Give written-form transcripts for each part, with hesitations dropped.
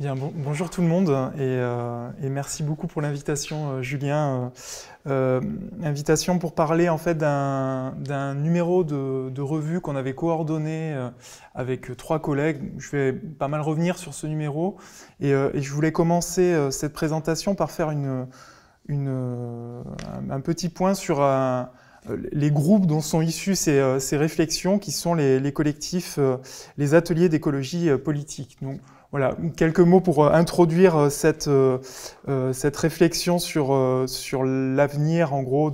Bien, bonjour tout le monde et merci beaucoup pour l'invitation, Julien. Invitation pour parler en fait d'un numéro de revue qu'on avait coordonné avec 3 collègues. Je vais pas mal revenir sur ce numéro et je voulais commencer cette présentation par faire un petit point sur les groupes dont sont issues ces réflexions, qui sont les collectifs, les ateliers d'écologie politique. Donc, voilà, quelques mots pour introduire cette réflexion sur l'avenir, en gros,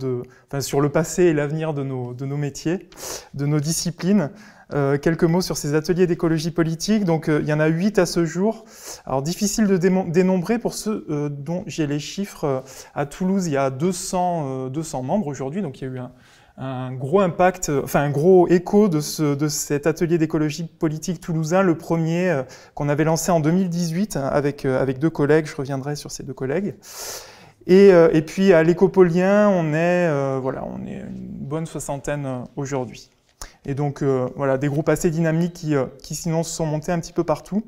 enfin, sur le passé et l'avenir de nos métiers, de nos disciplines. Quelques mots sur ces ateliers d'écologie politique. Donc, il y en a 8 à ce jour. Alors, difficile de dénombrer pour ceux dont j'ai les chiffres. À Toulouse, il y a 200 membres aujourd'hui, donc il y a eu un gros impact, enfin un gros écho de cet atelier d'écologie politique toulousain, le premier qu'on avait lancé en 2018 avec 2 collègues. Je reviendrai sur ces 2 collègues. Et puis à l'Écopolien, on est une bonne 60aine aujourd'hui. Et donc voilà, des groupes assez dynamiques qui sinon se sont montés un petit peu partout.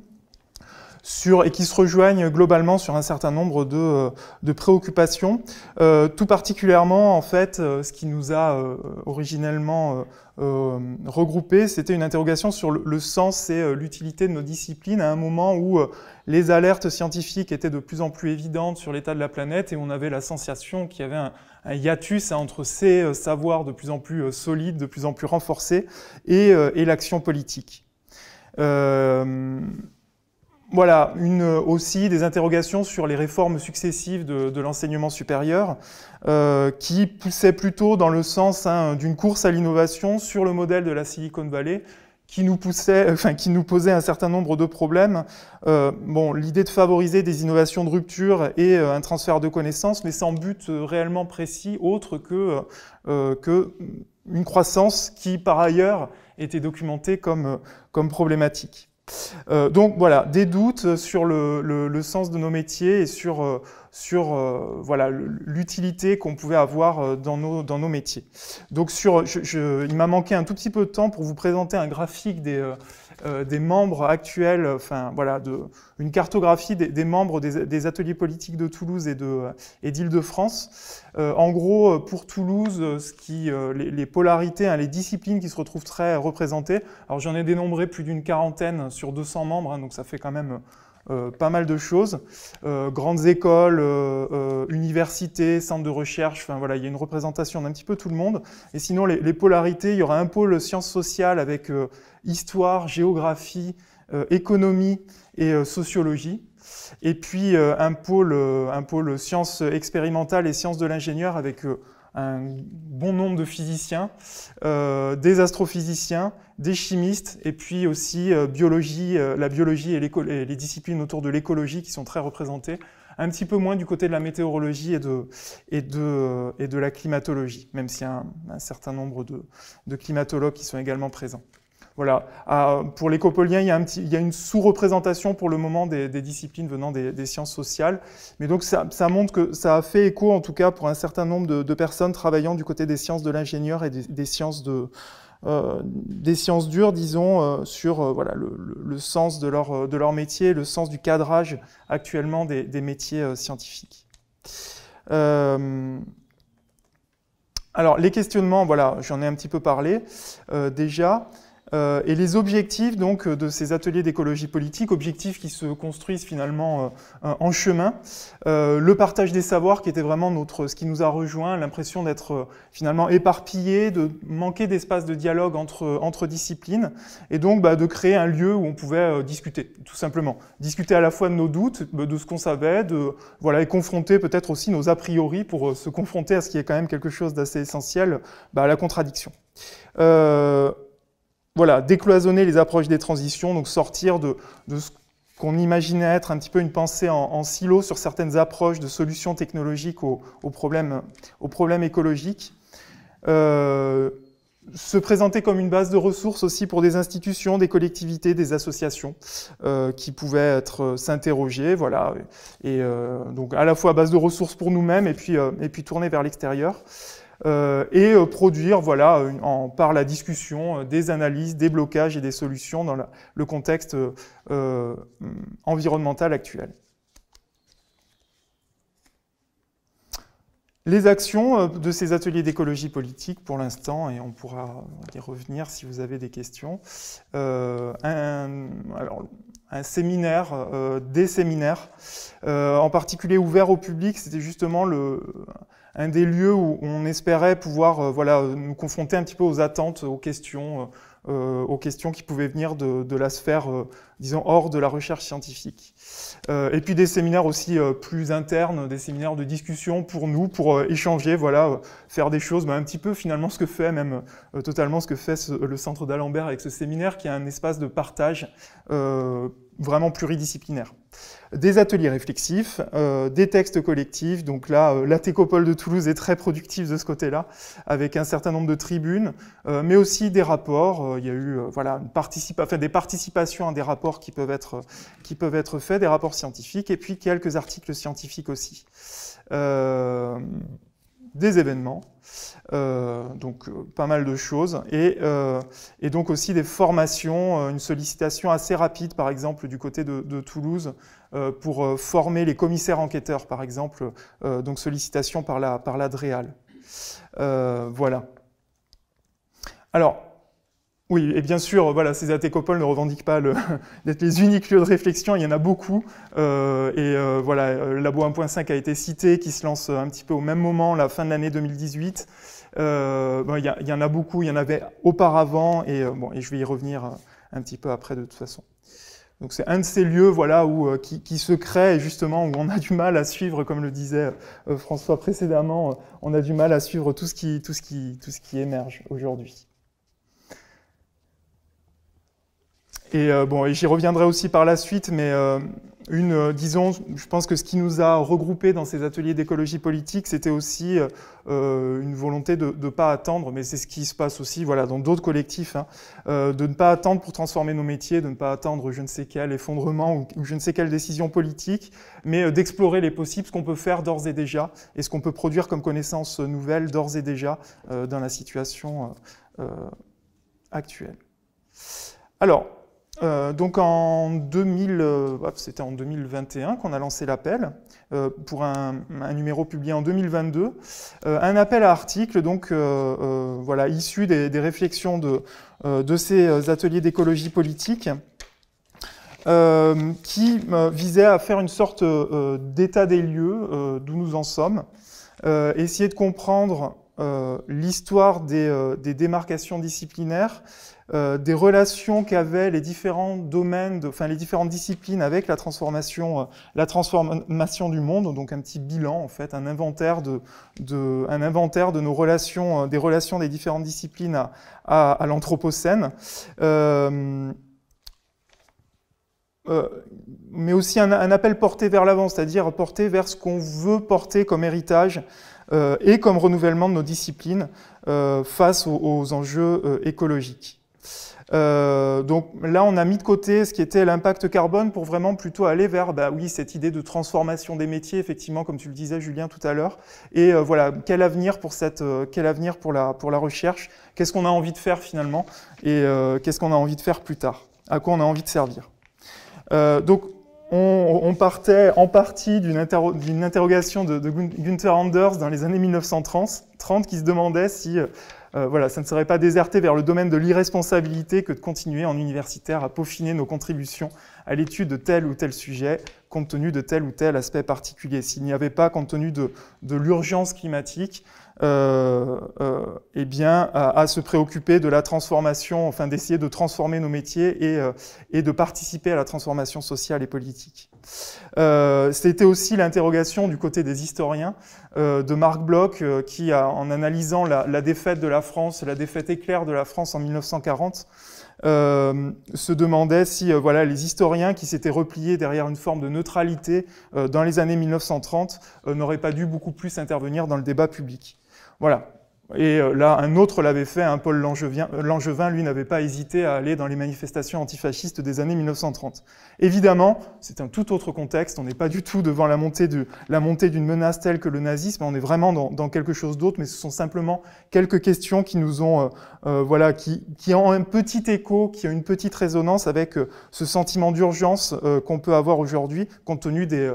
Et qui se rejoignent globalement sur un certain nombre de préoccupations. Tout particulièrement, en fait, ce qui nous a originellement regroupés, c'était une interrogation sur le sens et l'utilité de nos disciplines à un moment où les alertes scientifiques étaient de plus en plus évidentes sur l'état de la planète et on avait la sensation qu'il y avait un hiatus entre ces savoirs de plus en plus solides, de plus en plus renforcés et l'action politique. Voilà, aussi des interrogations sur les réformes successives de l'enseignement supérieur qui poussaient plutôt dans le sens d'une course à l'innovation sur le modèle de la Silicon Valley qui nous posait un certain nombre de problèmes. L'idée de favoriser des innovations de rupture et un transfert de connaissances, mais sans but réellement précis autre que une croissance qui, par ailleurs, était documentée comme problématique. Donc voilà, des doutes sur le sens de nos métiers et sur voilà, l'utilité qu'on pouvait avoir dans nos métiers. Donc il m'a manqué un tout petit peu de temps pour vous présenter un graphique des membres actuels, enfin voilà, une cartographie des membres des ateliers politiques de Toulouse et d'Île-de-France. En gros, pour Toulouse, les polarités, les disciplines qui se retrouvent très représentées, alors j'en ai dénombré plus d'une 40aine sur 200 membres, donc ça fait quand même pas mal de choses. Grandes écoles, universités, centres de recherche, enfin voilà, il y a une représentation d'un petit peu tout le monde. Et sinon, les polarités, il y aura un pôle sciences sociales avec histoire, géographie, économie et sociologie. Et puis un pôle sciences expérimentales et sciences de l'ingénieur avec un bon nombre de physiciens, des astrophysiciens, des chimistes, et puis aussi la biologie et les disciplines autour de l'écologie qui sont très représentées, un petit peu moins du côté de la météorologie et de la climatologie, même s'il y a un certain nombre de climatologues qui sont également présents. Voilà. Pour l'Écopolien, il y a une sous-représentation pour le moment des disciplines venant des sciences sociales. Mais donc ça montre que ça a fait écho, en tout cas, pour un certain nombre de personnes travaillant du côté des sciences de l'ingénieur et des sciences dures, disons, sur voilà, le sens de leur métier, le sens du cadrage actuellement des métiers scientifiques. Alors, les questionnements, voilà, j'en ai un petit peu parlé déjà. Et les objectifs donc de ces ateliers d'écologie politique, objectifs qui se construisent finalement en chemin. Le partage des savoirs qui était vraiment ce qui nous a rejoint, l'impression d'être finalement éparpillé, de manquer d'espace de dialogue entre disciplines, et donc de créer un lieu où on pouvait discuter, tout simplement. Discuter à la fois de nos doutes, de ce qu'on savait, et confronter peut-être aussi nos a priori pour se confronter à ce qui est quand même quelque chose d'assez essentiel, à la contradiction. Voilà, décloisonner les approches des transitions, donc sortir de ce qu'on imaginait être un petit peu une pensée en silo sur certaines approches de solutions technologiques aux problèmes écologiques. Se présenter comme une base de ressources aussi pour des institutions, des collectivités, des associations qui pouvaient s'interroger, voilà, et donc à la fois base de ressources pour nous-mêmes et puis tourner vers l'extérieur. et produire, voilà, par la discussion, des analyses, des blocages et des solutions dans le contexte environnemental actuel. Les actions de ces ateliers d'écologie politique pour l'instant, et on pourra y revenir si vous avez des questions. Un séminaire, des séminaires, en particulier ouverts au public, c'était justement un des lieux où on espérait pouvoir voilà, nous confronter un petit peu aux attentes, aux questions qui pouvaient venir de la sphère, disons, hors de la recherche scientifique. Et puis des séminaires aussi plus internes, des séminaires de discussion pour nous, pour échanger, voilà, faire des choses, un petit peu finalement ce que fait, même totalement ce que fait le Centre d'Alembert avec ce séminaire, qui est un espace de partage vraiment pluridisciplinaire. Des ateliers réflexifs, des textes collectifs, donc là, la Técopole de Toulouse est très productive de ce côté-là, avec un certain nombre de tribunes, mais aussi des rapports. Il y a eu voilà, des participations à des rapports qui peuvent être faits, des rapports scientifiques, et puis quelques articles scientifiques aussi. Des événements, donc pas mal de choses, et donc aussi des formations, une sollicitation assez rapide, par exemple, du côté de Toulouse, pour former les commissaires enquêteurs, par exemple, donc sollicitation par la DREAL. Voilà. Alors, oui, et bien sûr, voilà, ces atécopoles ne revendiquent pas d'être les uniques lieux de réflexion, il y en a beaucoup, voilà, Labo 1.5 a été cité, qui se lance un petit peu au même moment, la fin de l'année 2018. Bon, il y en a beaucoup, il y en avait auparavant, et je vais y revenir un petit peu après de toute façon. Donc c'est un de ces lieux, voilà, qui se crée, justement, où on a du mal à suivre, comme le disait François précédemment, on a du mal à suivre tout ce qui émerge aujourd'hui. Et j'y reviendrai aussi par la suite, mais disons, je pense que ce qui nous a regroupés dans ces ateliers d'écologie politique, c'était aussi une volonté de ne pas attendre, mais c'est ce qui se passe aussi, voilà, dans d'autres collectifs, hein, de ne pas attendre pour transformer nos métiers, de ne pas attendre je ne sais quel effondrement ou je ne sais quelle décision politique, mais d'explorer les possibles, ce qu'on peut faire d'ores et déjà, et ce qu'on peut produire comme connaissances nouvelles d'ores et déjà dans la situation actuelle. Alors, donc c'était en 2021 qu'on a lancé l'appel pour un numéro publié en 2022, un appel à articles donc voilà, issu des réflexions de ces ateliers d'écologie politique qui visait à faire une sorte d'état des lieux d'où nous en sommes, essayer de comprendre l'histoire des démarcations disciplinaires, des relations qu'avaient les différents domaines, les différentes disciplines avec la transformation du monde, donc un petit bilan en fait, un inventaire de nos relations, des relations des différentes disciplines à l'Anthropocène. Mais aussi un appel porté vers l'avant, c'est-à-dire porté vers ce qu'on veut porter comme héritage et comme renouvellement de nos disciplines face aux enjeux écologiques. Donc là, on a mis de côté ce qui était l'impact carbone pour vraiment plutôt aller vers, oui, cette idée de transformation des métiers, effectivement, comme tu le disais, Julien, tout à l'heure. Et voilà, quel avenir pour la recherche? Qu'est-ce qu'on a envie de faire finalement? Et qu'est-ce qu'on a envie de faire plus tard? À quoi on a envie de servir? Donc, on partait en partie d'une interrogation de Günther Anders dans les années 1930 qui se demandait si voilà, ça ne serait pas déserté vers le domaine de l'irresponsabilité que de continuer en universitaire à peaufiner nos contributions à l'étude de tel ou tel sujet, compte tenu de tel ou tel aspect particulier. S'il n'y avait pas, compte tenu de l'urgence climatique, eh bien, à se préoccuper de la transformation, enfin d'essayer de transformer nos métiers et de participer à la transformation sociale et politique. C'était aussi l'interrogation du côté des historiens de Marc Bloch qui, en analysant la défaite de la France, la défaite éclair de la France en 1940, se demandait si voilà, les historiens qui s'étaient repliés derrière une forme de neutralité dans les années 1930 n'auraient pas dû beaucoup plus intervenir dans le débat public. Voilà. Et là, un autre l'avait fait, hein, Paul Langevin, lui, n'avait pas hésité à aller dans les manifestations antifascistes des années 1930. Évidemment, c'est un tout autre contexte, on n'est pas du tout devant la montée d'une menace telle que le nazisme, on est vraiment dans quelque chose d'autre, mais ce sont simplement quelques questions qui nous ont, voilà, qui ont un petit écho, qui ont une petite résonance avec ce sentiment d'urgence qu'on peut avoir aujourd'hui, compte tenu des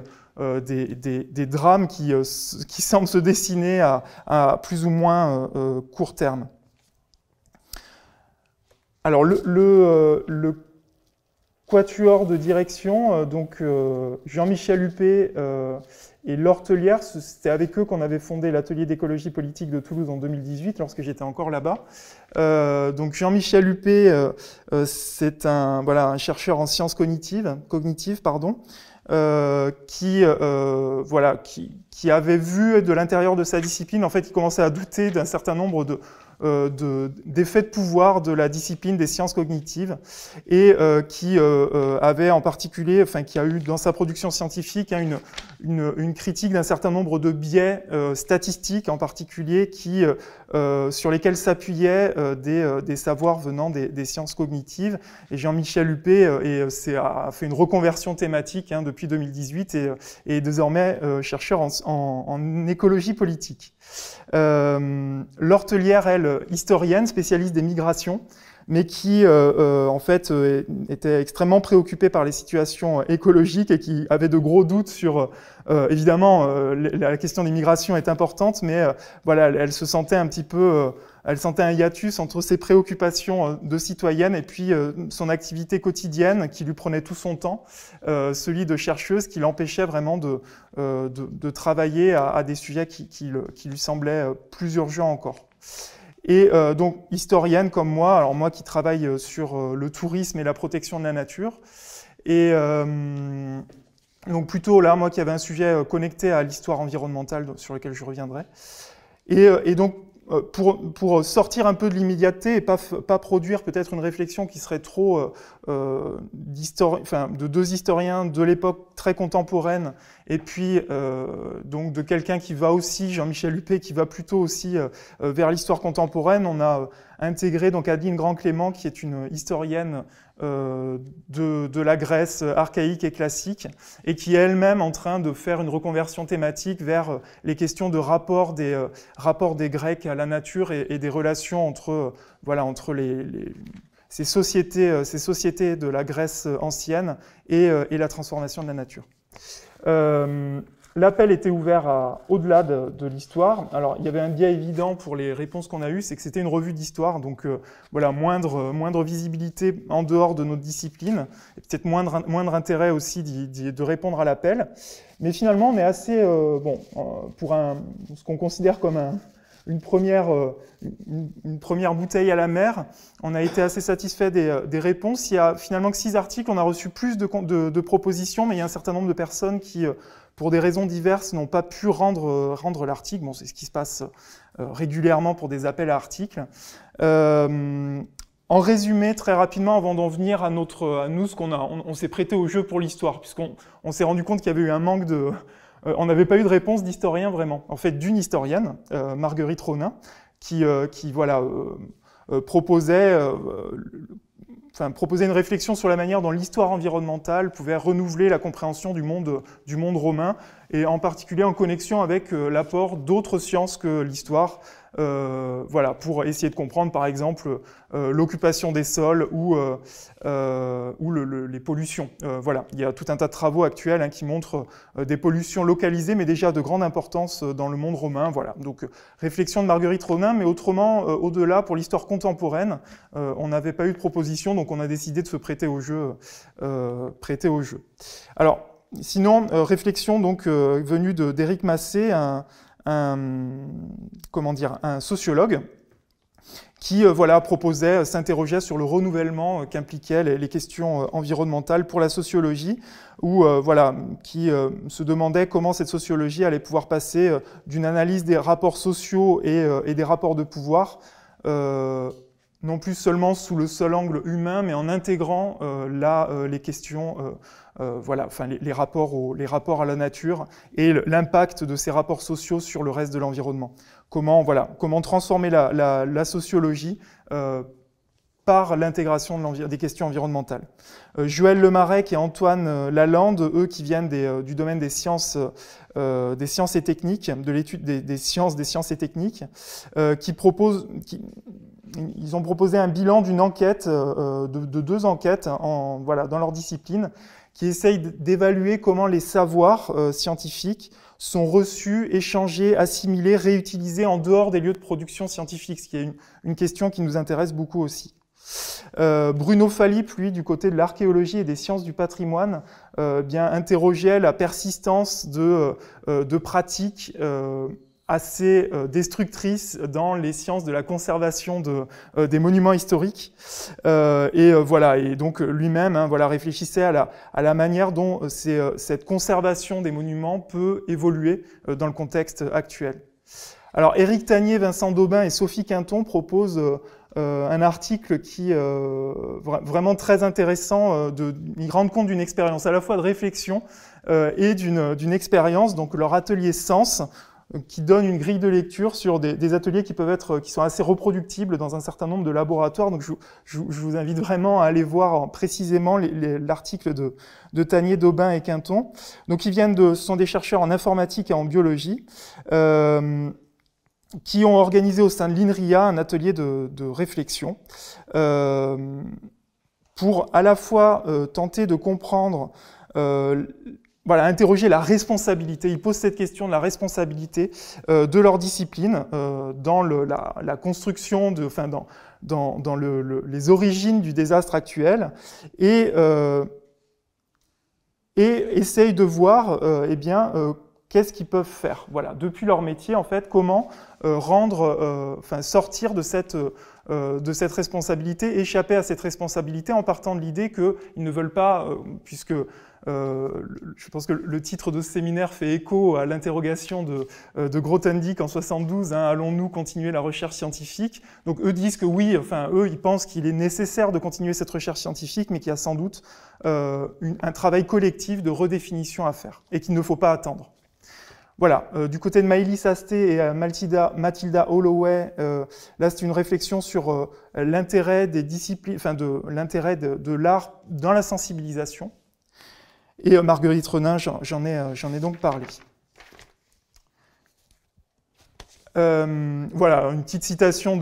drames qui semblent se dessiner à plus ou moins court terme. Alors, le quatuor de direction, donc Jean-Michel Huppé et Laure Tellière, c'était avec eux qu'on avait fondé l'atelier d'écologie politique de Toulouse en 2018, lorsque j'étais encore là-bas. Donc Jean-Michel Huppé, c'est un chercheur en sciences cognitives, qui avait vu de l'intérieur de sa discipline, en fait, il commençait à douter d'un certain nombre d'effets de pouvoir de la discipline des sciences cognitives et qui avait en particulier, enfin, qui a eu dans sa production scientifique une critique d'un certain nombre de biais statistiques en particulier sur lesquels s'appuyaient des savoirs venant des sciences cognitives. Et Jean-Michel Huppé a fait une reconversion thématique depuis 2018 et est désormais chercheur en écologie politique. Laure Tellière, elle, historienne, spécialiste des migrations, mais qui, en fait, était extrêmement préoccupée par les situations écologiques et qui avait de gros doutes sur... évidemment, la question des migrations est importante, mais voilà, elle se sentait un petit peu... elle sentait un hiatus entre ses préoccupations de citoyenne et puis son activité quotidienne qui lui prenait tout son temps, celui de chercheuse qui l'empêchait vraiment de travailler à des sujets qui lui semblaient plus urgents encore. Et donc, historienne comme moi, alors moi qui travaille sur le tourisme et la protection de la nature, et donc plutôt là, moi qui avais un sujet connecté à l'histoire environnementale sur lequel je reviendrai. Et donc, pour sortir un peu de l'immédiateté et pas produire peut-être une réflexion qui serait trop de deux historiens de l'époque très contemporaine et puis donc de quelqu'un qui va aussi, Jean-Michel Huppé, qui va plutôt aussi vers l'histoire contemporaine, on a intégré donc Adeline Grand-Clément, qui est une historienne de la Grèce archaïque et classique, et qui est elle-même en train de faire une reconversion thématique vers les questions de rapport des Grecs à la nature et des relations entre ces sociétés de la Grèce ancienne et la transformation de la nature. L'appel était ouvert au-delà de l'histoire. Alors, il y avait un biais évident pour les réponses qu'on a eues, c'est que c'était une revue d'histoire, donc voilà, moindre visibilité en dehors de notre discipline, et peut-être moindre intérêt aussi de répondre à l'appel. Mais finalement, on est assez, pour ce qu'on considère comme une première bouteille à la mer, on a été assez satisfait des réponses. Il y a finalement que 6 articles, on a reçu plus de propositions, mais il y a un certain nombre de personnes qui, pour des raisons diverses, n'ont pas pu rendre l'article. Bon, c'est ce qui se passe régulièrement pour des appels à articles. En résumé, très rapidement, avant d'en venir à nous, on s'est prêté au jeu pour l'histoire, puisqu'on s'est rendu compte qu'il y avait eu un manque de... on n'avait pas eu de réponse d'historien vraiment. En fait, d'une historienne, Marguerite Ronin, qui proposait une réflexion sur la manière dont l'histoire environnementale pouvait renouveler la compréhension du monde romain, et en particulier en connexion avec l'apport d'autres sciences que l'histoire, pour essayer de comprendre par exemple l'occupation des sols ou les pollutions. Il y a tout un tas de travaux actuels qui montrent des pollutions localisées, mais déjà de grande importance dans le monde romain. Voilà. Donc réflexion de Marguerite Ronin, mais autrement, au-delà, pour l'histoire contemporaine, on n'avait pas eu de proposition, donc on a décidé de se prêter au jeu. Alors, sinon, réflexion donc venue d'Éric Massé, un sociologue, qui s'interrogeait sur le renouvellement qu'impliquaient les questions environnementales pour la sociologie, qui se demandait comment cette sociologie allait pouvoir passer d'une analyse des rapports sociaux et des rapports de pouvoir non plus seulement sous le seul angle humain, mais en intégrant les questions, voilà, enfin les rapports à la nature et l'impact de ces rapports sociaux sur le reste de l'environnement. Comment transformer la sociologie par l'intégration des questions environnementales. Joël Lemarec et Antoine Lalande, eux qui viennent du domaine des sciences et techniques, de l'étude des sciences et techniques, ils ont proposé un bilan d'une enquête, de 2 enquêtes dans leur discipline, qui essayent d'évaluer comment les savoirs scientifiques sont reçus, échangés, assimilés, réutilisés en dehors des lieux de production scientifique, ce qui est une question qui nous intéresse beaucoup aussi. Bruno Fallip, lui, du côté de l'archéologie et des sciences du patrimoine, interrogeait la persistance de pratiques assez destructrices dans les sciences de la conservation des monuments historiques. Et donc lui-même réfléchissait à la manière dont cette conservation des monuments peut évoluer dans le contexte actuel. Alors Éric Tanier, Vincent Daubin et Sophie Quinton proposent un article qui vraiment très intéressant, ils rendent compte d'une expérience à la fois de réflexion et d'une expérience, donc leur atelier Sens, qui donne une grille de lecture sur des ateliers qui sont assez reproductibles dans un certain nombre de laboratoires. Donc je vous invite vraiment à aller voir précisément l'article de Tanier, Daubin et Quinton. Donc ce sont des chercheurs en informatique et en biologie, qui ont organisé au sein de l'INRIA un atelier de réflexion pour à la fois tenter de comprendre, interroger la responsabilité. Ils posent cette question de la responsabilité de leur discipline dans la construction, dans les origines du désastre actuel, et essayent de voir qu'est-ce qu'ils peuvent faire, depuis leur métier, en fait, comment sortir de cette responsabilité, échapper à cette responsabilité en partant de l'idée qu'ils ne veulent pas, puisque je pense que le titre de ce séminaire fait écho à l'interrogation de Grothendieck en 72, allons-nous continuer la recherche scientifique? Donc eux disent que oui, eux ils pensent qu'il est nécessaire de continuer cette recherche scientifique, mais qu'il y a sans doute un travail collectif de redéfinition à faire et qu'il ne faut pas attendre. Voilà, du côté de Maëlys Asté et Mathilda Holloway, là c'est une réflexion sur l'intérêt des disciplines, l'intérêt de l'art dans la sensibilisation. Et Marguerite Renin, j'en ai donc parlé. Voilà, une petite citation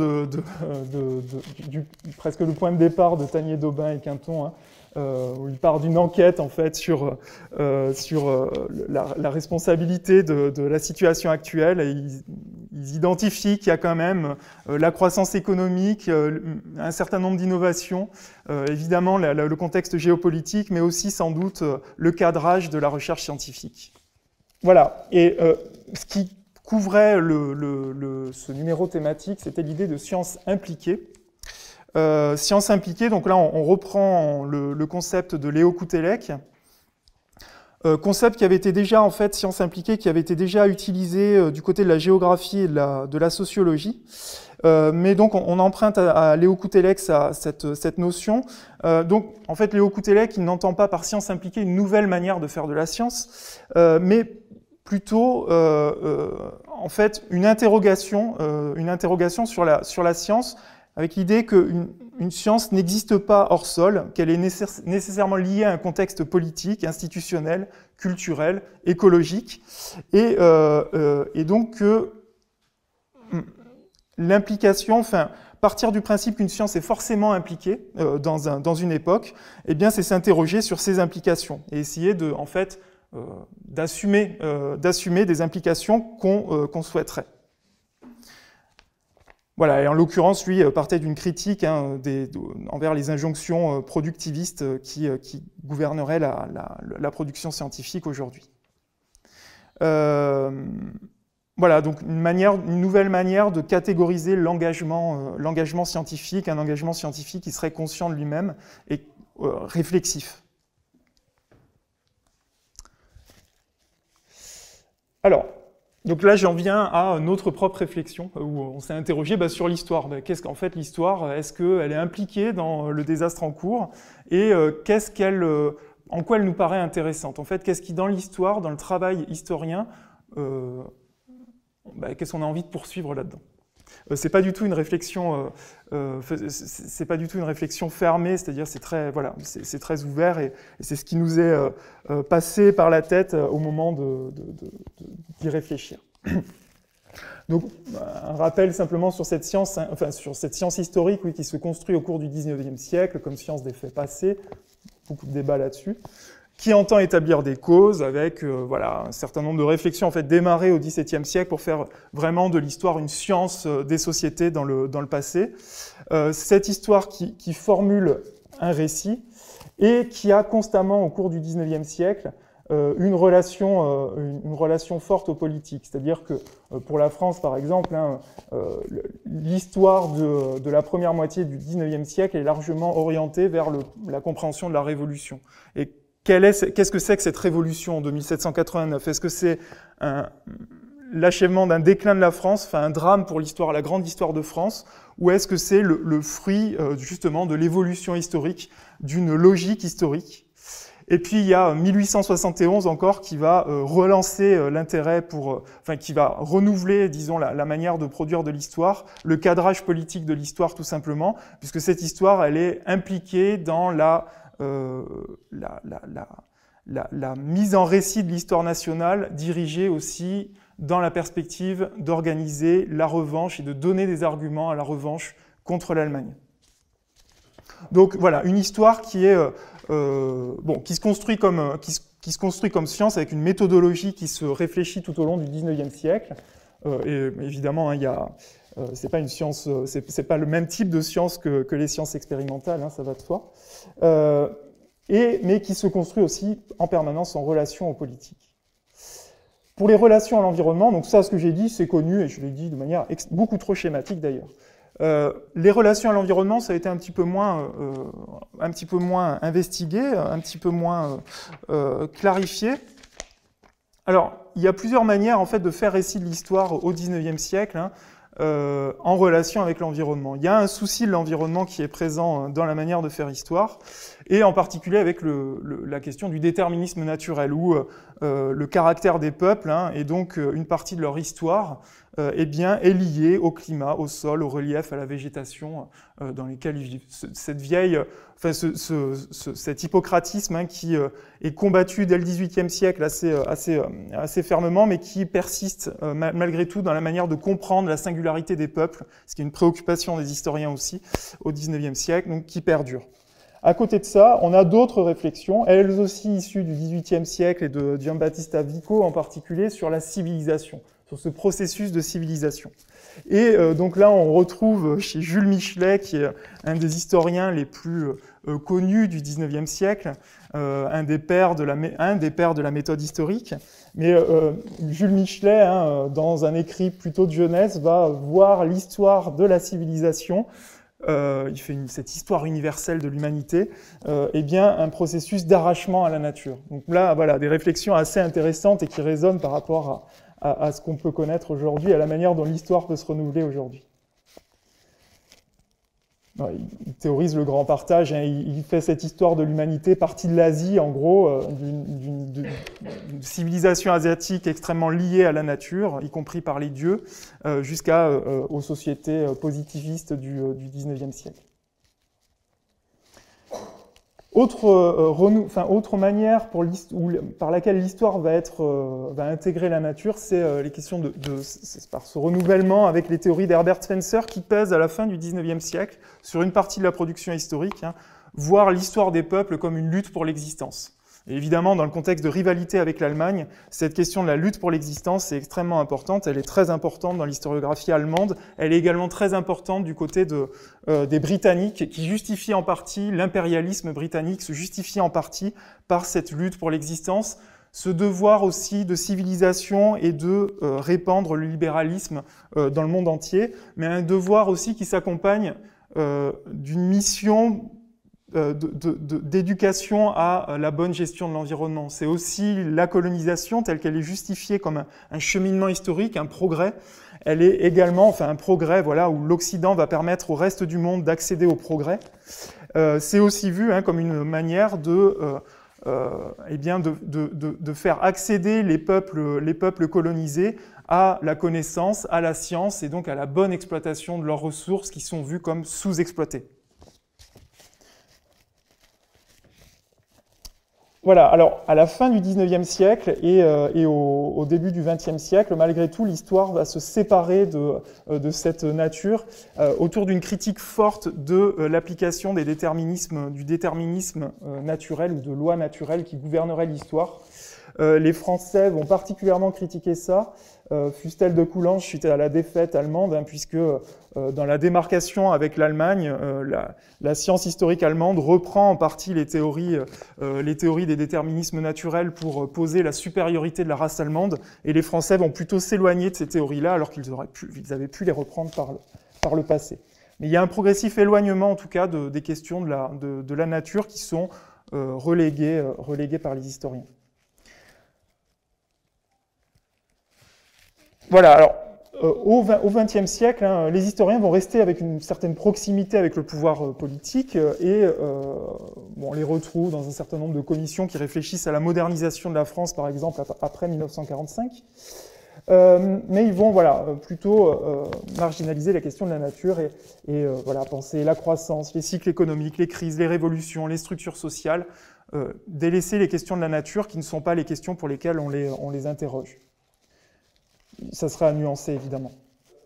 presque le point de départ de Tanier, Daubin et Quinton, où il part d'une enquête en fait sur la responsabilité de la situation actuelle, et ils identifient qu'il y a quand même la croissance économique, un certain nombre d'innovations, évidemment le contexte géopolitique, mais aussi sans doute le cadrage de la recherche scientifique. Voilà, et ce qui couvrait ce numéro thématique, c'était l'idée de sciences impliquées. Sciences impliquées, donc là on reprend le concept de Léo Koutélek, concept qui avait été déjà, en fait, sciences impliquées, qui avait été déjà utilisé du côté de la géographie et de la sociologie. Mais donc on emprunte à Léo Koutélek cette notion. Donc en fait Léo Koutélek, il n'entend pas par sciences impliquées une nouvelle manière de faire de la science, mais plutôt en fait une interrogation sur la science, avec l'idée qu'une science n'existe pas hors sol, qu'elle est nécessairement liée à un contexte politique, institutionnel, culturel, écologique, et donc que l'implication, partir du principe qu'une science est forcément impliquée dans une époque, eh bien c'est s'interroger sur ces implications et essayer d'assumer des implications qu'on souhaiterait. Voilà, et en l'occurrence, lui partait d'une critique envers les injonctions productivistes qui gouverneraient la production scientifique aujourd'hui. Voilà, donc une nouvelle manière de catégoriser l'engagement scientifique, un engagement scientifique qui serait conscient de lui-même et réflexif. Alors, Donc là, j'en viens à notre propre réflexion, où on s'est interrogé sur l'histoire. Qu'est-ce qu'en fait l'histoire? Est-ce qu'elle est impliquée dans le désastre en cours? Et en quoi elle nous paraît intéressante? En fait, qu'est-ce qui, dans l'histoire, dans le travail historien, qu'est-ce qu'on a envie de poursuivre là-dedans? C'est pas du tout une réflexion, c'est pas du tout une réflexion fermée, c'est-à-dire c'est très ouvert et c'est ce qui nous est passé par la tête au moment d'y réfléchir. Donc un rappel simplement sur cette science, sur cette science historique qui se construit au cours du XIXe siècle comme science des faits passés, beaucoup de débats là-dessus, qui entend établir des causes avec un certain nombre de réflexions en fait démarrées au XVIIe siècle pour faire vraiment de l'histoire une science des sociétés dans le passé. Cette histoire qui formule un récit et qui a constamment au cours du XIXe siècle une relation forte aux politiques. C'est-à-dire que pour la France par exemple, l'histoire de la première moitié du XIXe siècle est largement orientée vers la compréhension de la Révolution. Et qu'est-ce que c'est que cette révolution de 1789? Est-ce que c'est l'achèvement d'un déclin de la France, un drame pour l'histoire, la grande histoire de France, ou est-ce que c'est le fruit justement de l'évolution historique, d'une logique historique? Et puis il y a 1871 encore qui va relancer l'intérêt qui va renouveler, disons, la manière de produire de l'histoire, le cadrage politique de l'histoire tout simplement, puisque cette histoire, elle est impliquée dans la mise en récit de l'histoire nationale, dirigée aussi dans la perspective d'organiser la revanche et de donner des arguments à la revanche contre l'Allemagne. Donc voilà, une histoire qui se construit comme science avec une méthodologie qui se réfléchit tout au long du XIXe siècle. Et évidemment, c'est pas une science, c'est pas le même type de science que les sciences expérimentales, ça va de soi. Mais qui se construit aussi en permanence en relation aux politiques. Pour les relations à l'environnement, donc ça, ce que j'ai dit, c'est connu, et je l'ai dit de manière beaucoup trop schématique d'ailleurs. Les relations à l'environnement, ça a été un petit peu moins investigué, un petit peu moins clarifié. Alors, il y a plusieurs manières en fait de faire récit de l'histoire au XIXe siècle en relation avec l'environnement. Il y a un souci de l'environnement qui est présent dans la manière de faire histoire, et en particulier avec la question du déterminisme naturel, où le caractère des peuples et donc une partie de leur histoire est liée au climat, au sol, au relief, à la végétation dans lesquels ils vivent. Cet hippocratisme qui est combattu dès le XVIIIe siècle assez fermement, mais qui persiste malgré tout dans la manière de comprendre la singularité des peuples, ce qui est une préoccupation des historiens aussi au XIXe siècle, donc qui perdure. À côté de ça, on a d'autres réflexions, elles aussi issues du XVIIIe siècle et de Giambattista Vico en particulier, sur la civilisation, sur ce processus de civilisation. Et donc là, on retrouve chez Jules Michelet, qui est un des historiens les plus connus du XIXe siècle, un des pères de la méthode historique. Mais Jules Michelet, dans un écrit plutôt de jeunesse, va voir l'histoire de la civilisation. Il fait cette histoire universelle de l'humanité, un processus d'arrachement à la nature. Donc là, voilà, des réflexions assez intéressantes et qui résonnent par rapport à ce qu'on peut connaître aujourd'hui, à la manière dont l'histoire peut se renouveler aujourd'hui. Il théorise le grand partage, il fait cette histoire de l'humanité partie de l'Asie, en gros, d'une civilisation asiatique extrêmement liée à la nature, y compris par les dieux, aux sociétés positivistes du XIXe siècle. Autre manière par laquelle l'histoire va intégrer la nature, c'est les questions c'est par ce renouvellement avec les théories d'Herbert Spencer qui pèsent à la fin du XIXe siècle sur une partie de la production historique, voir l'histoire des peuples comme une lutte pour l'existence. Et évidemment, dans le contexte de rivalité avec l'Allemagne, cette question de la lutte pour l'existence est extrêmement importante. Elle est très importante dans l'historiographie allemande. Elle est également très importante du côté des Britanniques, qui justifient en partie l'impérialisme britannique, se justifie en partie par cette lutte pour l'existence, ce devoir aussi de civilisation et de répandre le libéralisme dans le monde entier, mais un devoir aussi qui s'accompagne d'une mission d'éducation à la bonne gestion de l'environnement. C'est aussi la colonisation telle qu'elle est justifiée comme un cheminement historique, un progrès. Elle est également, enfin un progrès, voilà, où l'Occident va permettre au reste du monde d'accéder au progrès. C'est aussi vu comme une manière eh bien de faire accéder les peuples colonisés à la connaissance, à la science et donc à la bonne exploitation de leurs ressources qui sont vues comme sous-exploitées. Voilà, alors à la fin du XIXe siècle et au début du XXe siècle, malgré tout, l'histoire va se séparer de cette nature autour d'une critique forte de l'application du déterminisme naturel ou de lois naturelles qui gouverneraient l'histoire. Les Français vont particulièrement critiquer ça. Fustel de Coulanges suite à la défaite allemande, puisque dans la démarcation avec l'Allemagne, la science historique allemande reprend en partie les théories des déterminismes naturels pour poser la supériorité de la race allemande, et les Français vont plutôt s'éloigner de ces théories-là, alors qu'ils avaient pu les reprendre par le passé. Mais il y a un progressif éloignement, en tout cas, des questions de la nature qui sont reléguées par les historiens. Voilà, alors au XXe siècle, les historiens vont rester avec une certaine proximité avec le pouvoir politique et on les retrouve dans un certain nombre de commissions qui réfléchissent à la modernisation de la France, par exemple, après 1945. Mais ils vont plutôt marginaliser la question de la nature et penser la croissance, les cycles économiques, les crises, les révolutions, les structures sociales, délaisser les questions de la nature qui ne sont pas les questions pour lesquelles on les interroge. Ça serait à nuancer, évidemment.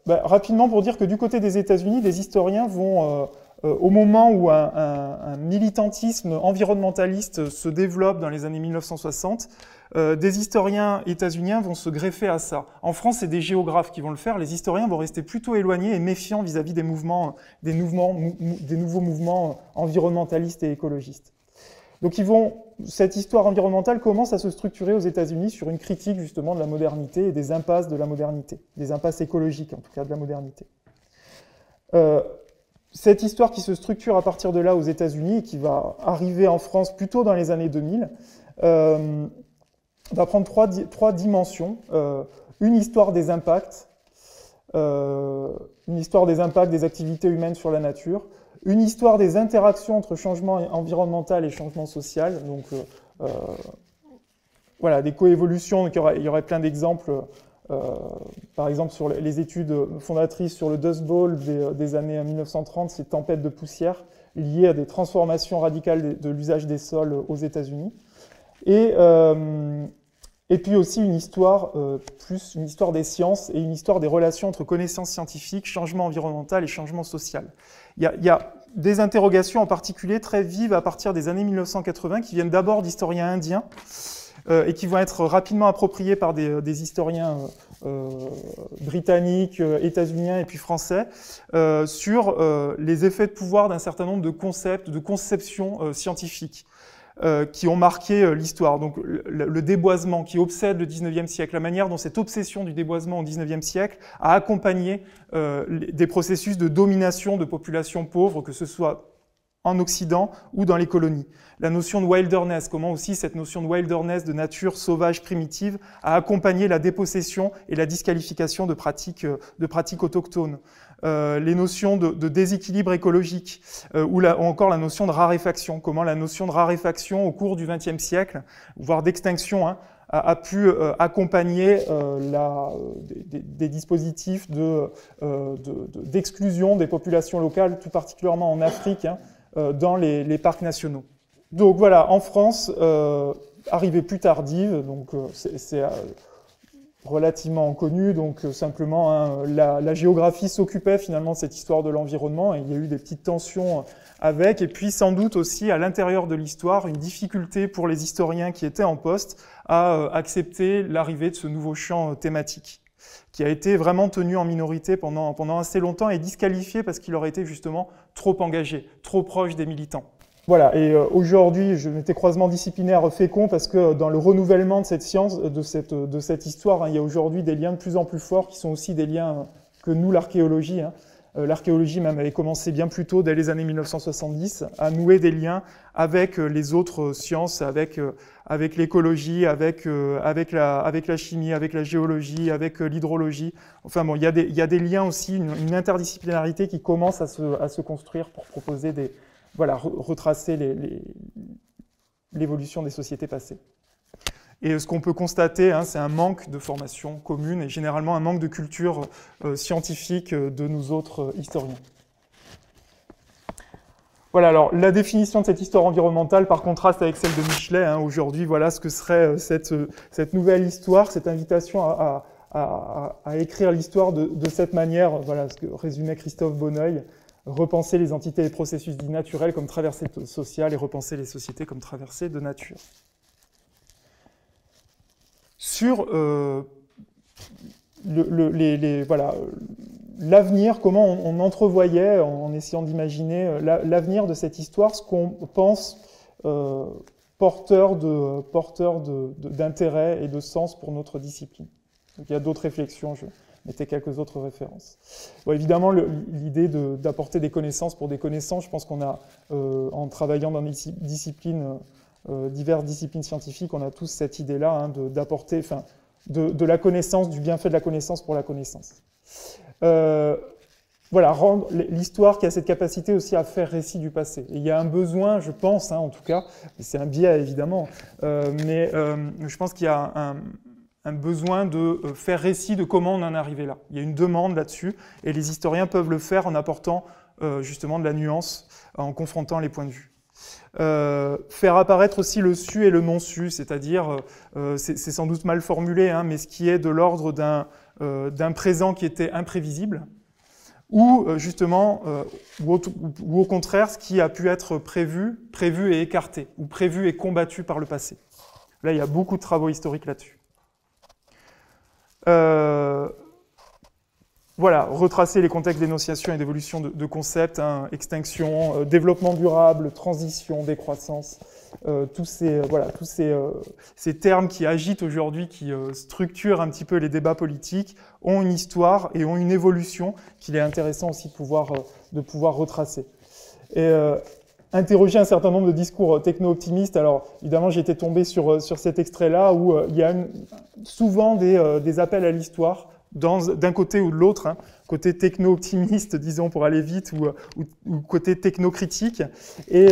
Rapidement, pour dire que du côté des États-Unis, des historiens vont, au moment où un militantisme environnementaliste se développe dans les années 1960, des historiens états-uniens vont se greffer à ça. En France, c'est des géographes qui vont le faire. Les historiens vont rester plutôt éloignés et méfiants vis-à-vis des nouveaux mouvements environnementalistes et écologistes. Donc cette histoire environnementale commence à se structurer aux États-Unis sur une critique justement de la modernité et des impasses de la modernité, des impasses écologiques en tout cas de la modernité. Cette histoire qui se structure à partir de là aux États-Unis et qui va arriver en France plutôt dans les années 2000 va prendre trois dimensions. Une histoire des impacts, des activités humaines sur la nature, une histoire des interactions entre changement environnemental et changement social, donc des coévolutions, donc il y aurait plein d'exemples, par exemple sur les études fondatrices sur le Dust Bowl des années 1930, ces tempêtes de poussière liées à des transformations radicales de l'usage des sols aux États-Unis, et puis aussi une histoire des sciences et une histoire des relations entre connaissances scientifiques, changement environnemental et changement social. Il y a des interrogations en particulier très vives à partir des années 1980 qui viennent d'abord d'historiens indiens et qui vont être rapidement appropriées par des historiens britanniques, états-uniens et puis français sur les effets de pouvoir d'un certain nombre de concepts, de conceptions scientifiques. Qui ont marqué l'histoire. Donc le déboisement qui obsède le XIXe siècle, la manière dont cette obsession du déboisement au XIXe siècle a accompagné des processus de domination de populations pauvres, que ce soit en Occident ou dans les colonies. La notion de wilderness, comment aussi cette notion de wilderness, de nature sauvage primitive, a accompagné la dépossession et la disqualification de pratiques autochtones. Les notions de déséquilibre écologique, ou encore la notion de raréfaction, comment la notion de raréfaction au cours du XXe siècle, voire d'extinction, a pu accompagner des dispositifs d'exclusion des populations locales, tout particulièrement en Afrique, dans les parcs nationaux. Donc voilà, en France, arrivée plus tardive, donc c'est relativement connu, donc simplement la géographie s'occupait finalement de cette histoire de l'environnement et il y a eu des petites tensions avec, et puis sans doute aussi à l'intérieur de l'histoire une difficulté pour les historiens qui étaient en poste à accepter l'arrivée de ce nouveau champ thématique qui a été vraiment tenu en minorité pendant assez longtemps et disqualifié parce qu'il aurait été justement trop engagé, trop proche des militants. Voilà, et aujourd'hui, je m'étais croisement disciplinaire fécond parce que dans le renouvellement de cette science, de cette histoire, il y a aujourd'hui des liens de plus en plus forts qui sont aussi des liens que noue l'archéologie, L'archéologie même avait commencé bien plus tôt, dès les années 1970, à nouer des liens avec les autres sciences, avec l'écologie, avec la chimie, avec la géologie, avec l'hydrologie. Enfin bon, il y a des liens aussi, une interdisciplinarité qui commence à se construire pour proposer retracer l'évolution des sociétés passées. Et ce qu'on peut constater, c'est un manque de formation commune et généralement un manque de culture scientifique de nous autres historiens. Voilà, alors la définition de cette histoire environnementale, par contraste avec celle de Michelet, aujourd'hui, voilà ce que serait cette nouvelle histoire, cette invitation à écrire l'histoire de cette manière, voilà ce que résumait Christophe Bonneuil, repenser les entités et les processus dits naturels comme traversée sociale et repenser les sociétés comme traversée de nature. Sur l'avenir, comment on entrevoyait, en essayant d'imaginer l'avenir de cette histoire, ce qu'on pense porteur d'intérêt et de sens pour notre discipline. Donc, il y a d'autres réflexions, je mettais quelques autres références. Bon, évidemment, l'idée d'apporter des connaissances pour des connaissances, je pense qu'on a, en travaillant dans des disciplines, diverses disciplines scientifiques, on a tous cette idée-là d'apporter, de la connaissance, du bienfait de la connaissance pour la connaissance. Voilà, rendre l'histoire qui a cette capacité aussi à faire récit du passé. Et il y a un besoin, je pense, en tout cas, c'est un biais évidemment, mais je pense qu'il y a un besoin de faire récit de comment on en est arrivé là. Il y a une demande là-dessus, et les historiens peuvent le faire en apportant justement de la nuance, en confrontant les points de vue. Faire apparaître aussi le su et le non su, c'est-à-dire, c'est sans doute mal formulé, mais ce qui est de l'ordre d'un présent qui était imprévisible, ou justement, ou au contraire, ce qui a pu être prévu et écarté, ou prévu et combattu par le passé. Là, il y a beaucoup de travaux historiques là-dessus. Voilà, retracer les contextes d'énonciation et d'évolution de concepts, extinction, développement durable, transition, décroissance, tous ces termes qui agitent aujourd'hui, qui structurent un petit peu les débats politiques, ont une histoire et ont une évolution qu'il est intéressant aussi de pouvoir retracer. Et interroger un certain nombre de discours techno-optimistes. Alors, évidemment, j'ai été tombé sur cet extrait-là où il y a souvent des appels à l'histoire, d'un côté ou de l'autre, côté techno-optimiste, disons, pour aller vite, ou côté techno-critique. Et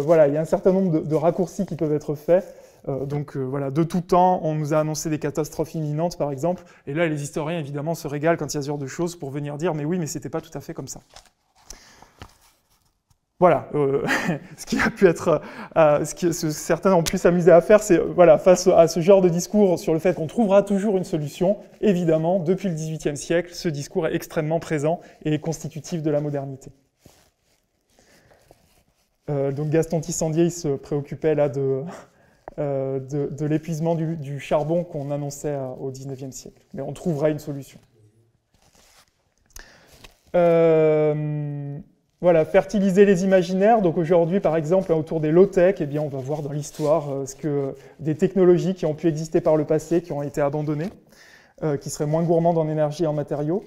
voilà, il y a un certain nombre de raccourcis qui peuvent être faits. Voilà, de tout temps, on nous a annoncé des catastrophes imminentes, par exemple. Et là, les historiens, évidemment, se régalent quand il y a ce genre de choses pour venir dire « mais oui, mais c'était pas tout à fait comme ça ». Voilà, ce qui a pu être, ce que certains ont pu s'amuser à faire, c'est, voilà, face à ce genre de discours sur le fait qu'on trouvera toujours une solution, évidemment, depuis le XVIIIe siècle, ce discours est extrêmement présent et constitutif de la modernité. Donc Gaston Tissandier, il se préoccupait là de l'épuisement du charbon qu'on annonçait au XIXe siècle. Mais on trouvera une solution. Voilà, fertiliser les imaginaires. Donc aujourd'hui, par exemple, autour des low-tech, eh bien, on va voir dans l'histoire des technologies qui ont pu exister par le passé, qui ont été abandonnées, qui seraient moins gourmandes en énergie et en matériaux.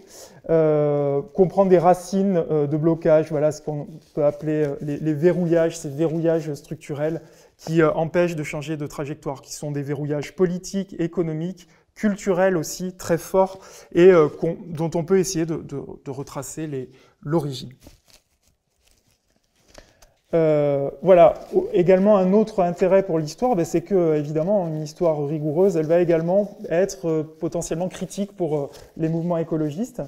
Comprendre des racines de blocage, voilà ce qu'on peut appeler les verrouillages, ces verrouillages structurels qui empêchent de changer de trajectoire, qui sont des verrouillages politiques, économiques, culturels aussi, très forts, et dont on peut essayer de retracer l'origine. Voilà, également un autre intérêt pour l'histoire, c'est que, évidemment, une histoire rigoureuse, elle va également être potentiellement critique pour les mouvements écologistes.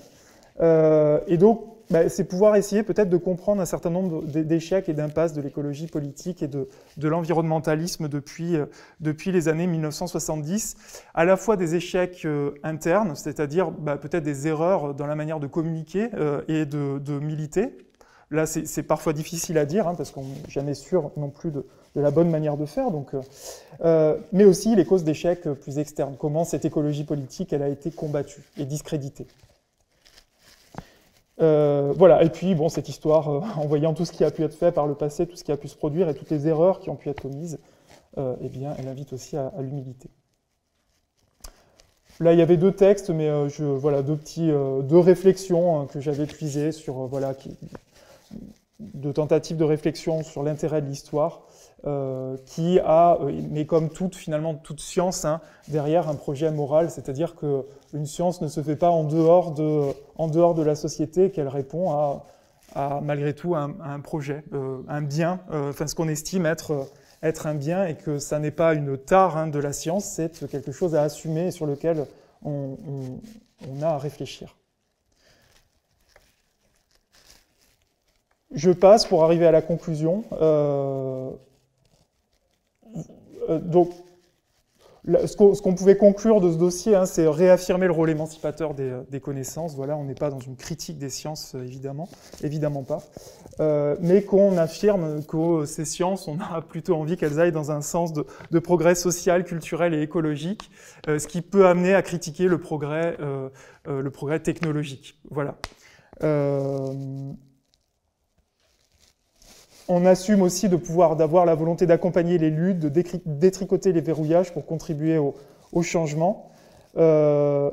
Et donc, c'est pouvoir essayer peut-être de comprendre un certain nombre d'échecs et d'impasses de l'écologie politique et de l'environnementalisme depuis les années 1970, à la fois des échecs internes, c'est-à-dire peut-être des erreurs dans la manière de communiquer et de militer. Là, c'est parfois difficile à dire, parce qu'on n'est jamais sûr non plus de la bonne manière de faire. Donc, mais aussi les causes d'échecs plus externes. Comment cette écologie politique, elle a été combattue et discréditée. Voilà, et puis, bon, cette histoire, en voyant tout ce qui a pu être fait par le passé, tout ce qui a pu se produire et toutes les erreurs qui ont pu être commises, eh bien, elle invite aussi à l'humilité. Là, il y avait deux textes, mais voilà, deux réflexions que j'avais puisées sur, voilà, de tentatives de réflexion sur l'intérêt de l'histoire, qui a, mais comme finalement toute science, hein, derrière un projet moral, c'est-à-dire qu'une science ne se fait pas en dehors de la société, qu'elle répond malgré tout à un projet, un bien, enfin ce qu'on estime être un bien, et que ça n'est pas une tare, hein, de la science, c'est quelque chose à assumer et sur lequel on a à réfléchir. Je passe pour arriver à la conclusion. Donc, ce qu'on pouvait conclure de ce dossier, hein, c'est réaffirmer le rôle émancipateur des connaissances. Voilà, on n'est pas dans une critique des sciences, évidemment pas. Mais qu'on affirme que ces sciences, on a plutôt envie qu'elles aillent dans un sens de progrès social, culturel et écologique, ce qui peut amener à critiquer le progrès technologique. Voilà. On assume aussi d'avoir la volonté d'accompagner les luttes, de détricoter les verrouillages pour contribuer au changement. On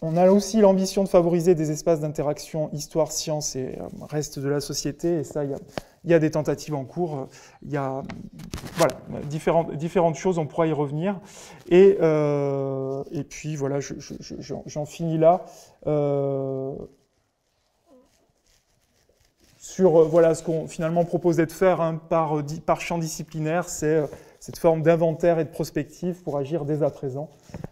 a aussi l'ambition de favoriser des espaces d'interaction histoire, science et reste de la société. Et ça, il y a des tentatives en cours. Il y a voilà, différentes choses, on pourra y revenir. Et puis voilà, j'en finis là. Sur voilà, ce qu'on finalement proposait de faire, hein, par champ disciplinaire, c'est cette forme d'inventaire et de prospective pour agir dès à présent,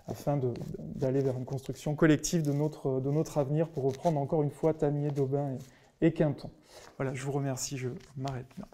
afin d'aller vers une construction collective de notre avenir, pour reprendre encore une fois Tamié, Daubin et Quinton. Voilà, je vous remercie, je m'arrête là.